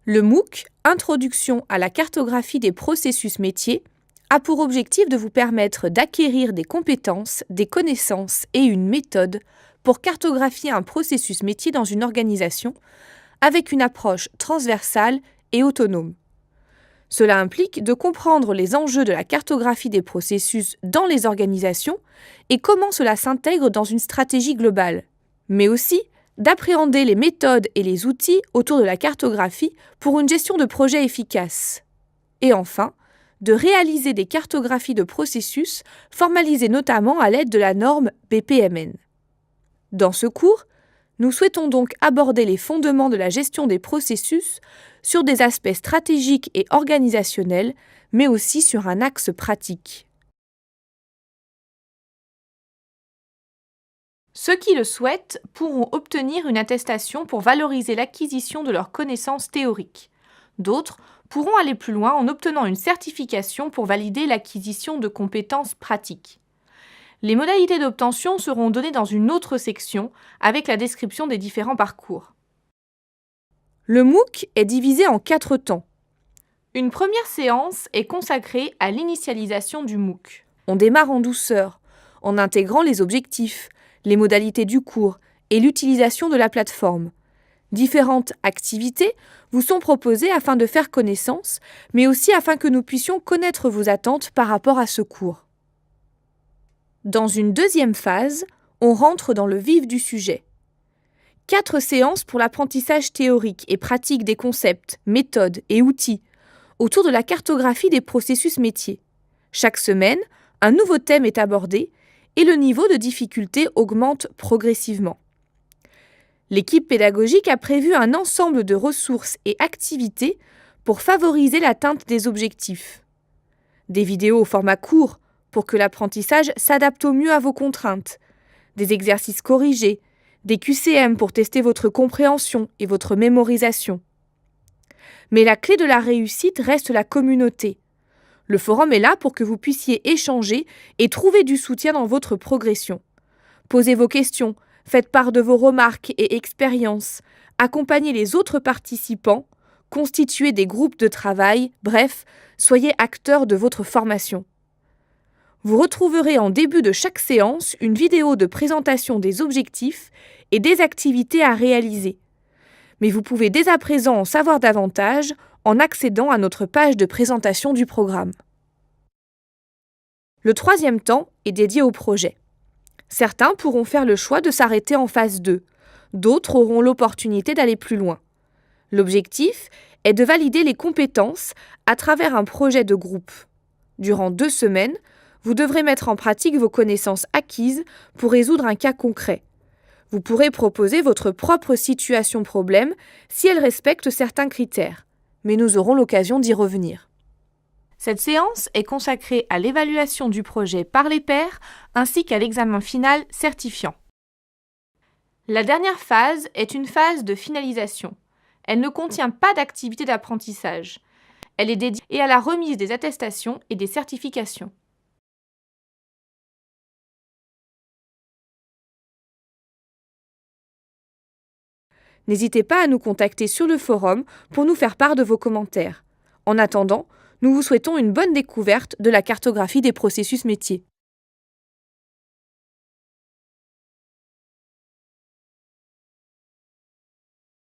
Le MOOC, Introduction à la cartographie des processus métiers, a pour objectif de vous permettre d'acquérir des compétences, des connaissances et une méthode pour cartographier un processus métier dans une organisation avec une approche transversale et autonome. Cela implique de comprendre les enjeux de la cartographie des processus dans les organisations et comment cela s'intègre dans une stratégie globale, mais aussi d'appréhender les méthodes et les outils autour de la cartographie pour une gestion de projet efficace. Et enfin, de réaliser des cartographies de processus formalisées notamment à l'aide de la norme BPMN. Dans ce cours, nous souhaitons donc aborder les fondements de la gestion des processus sur des aspects stratégiques et organisationnels, mais aussi sur un axe pratique. Ceux qui le souhaitent pourront obtenir une attestation pour valoriser l'acquisition de leurs connaissances théoriques. D'autres pourront aller plus loin en obtenant une certification pour valider l'acquisition de compétences pratiques. Les modalités d'obtention seront données dans une autre section avec la description des différents parcours. Le MOOC est divisé en 4 temps. Une première séance est consacrée à l'initialisation du MOOC. On démarre en douceur, en intégrant les objectifs, les modalités du cours et l'utilisation de la plateforme. Différentes activités vous sont proposées afin de faire connaissance, mais aussi afin que nous puissions connaître vos attentes par rapport à ce cours. Dans une deuxième phase, on rentre dans le vif du sujet. 4 séances pour l'apprentissage théorique et pratique des concepts, méthodes et outils autour de la cartographie des processus métiers. Chaque semaine, un nouveau thème est abordé et le niveau de difficulté augmente progressivement. L'équipe pédagogique a prévu un ensemble de ressources et activités pour favoriser l'atteinte des objectifs. Des vidéos au format court pour que l'apprentissage s'adapte au mieux à vos contraintes, des exercices corrigés, des QCM pour tester votre compréhension et votre mémorisation. Mais la clé de la réussite reste la communauté. Le forum est là pour que vous puissiez échanger et trouver du soutien dans votre progression. Posez vos questions, faites part de vos remarques et expériences, accompagnez les autres participants, constituez des groupes de travail, bref, soyez acteurs de votre formation. Vous retrouverez en début de chaque séance une vidéo de présentation des objectifs et des activités à réaliser. Mais vous pouvez dès à présent en savoir davantage en accédant à notre page de présentation du programme. Le troisième temps est dédié au projet. Certains pourront faire le choix de s'arrêter en phase 2, d'autres auront l'opportunité d'aller plus loin. L'objectif est de valider les compétences à travers un projet de groupe. Durant 2 semaines, vous devrez mettre en pratique vos connaissances acquises pour résoudre un cas concret. Vous pourrez proposer votre propre situation problème si elle respecte certains critères, mais nous aurons l'occasion d'y revenir. Cette séance est consacrée à l'évaluation du projet par les pairs ainsi qu'à l'examen final certifiant. La dernière phase est une phase de finalisation. Elle ne contient pas d'activité d'apprentissage. Elle est dédiée à la remise des attestations et des certifications. N'hésitez pas à nous contacter sur le forum pour nous faire part de vos commentaires. En attendant, nous vous souhaitons une bonne découverte de la cartographie des processus métiers.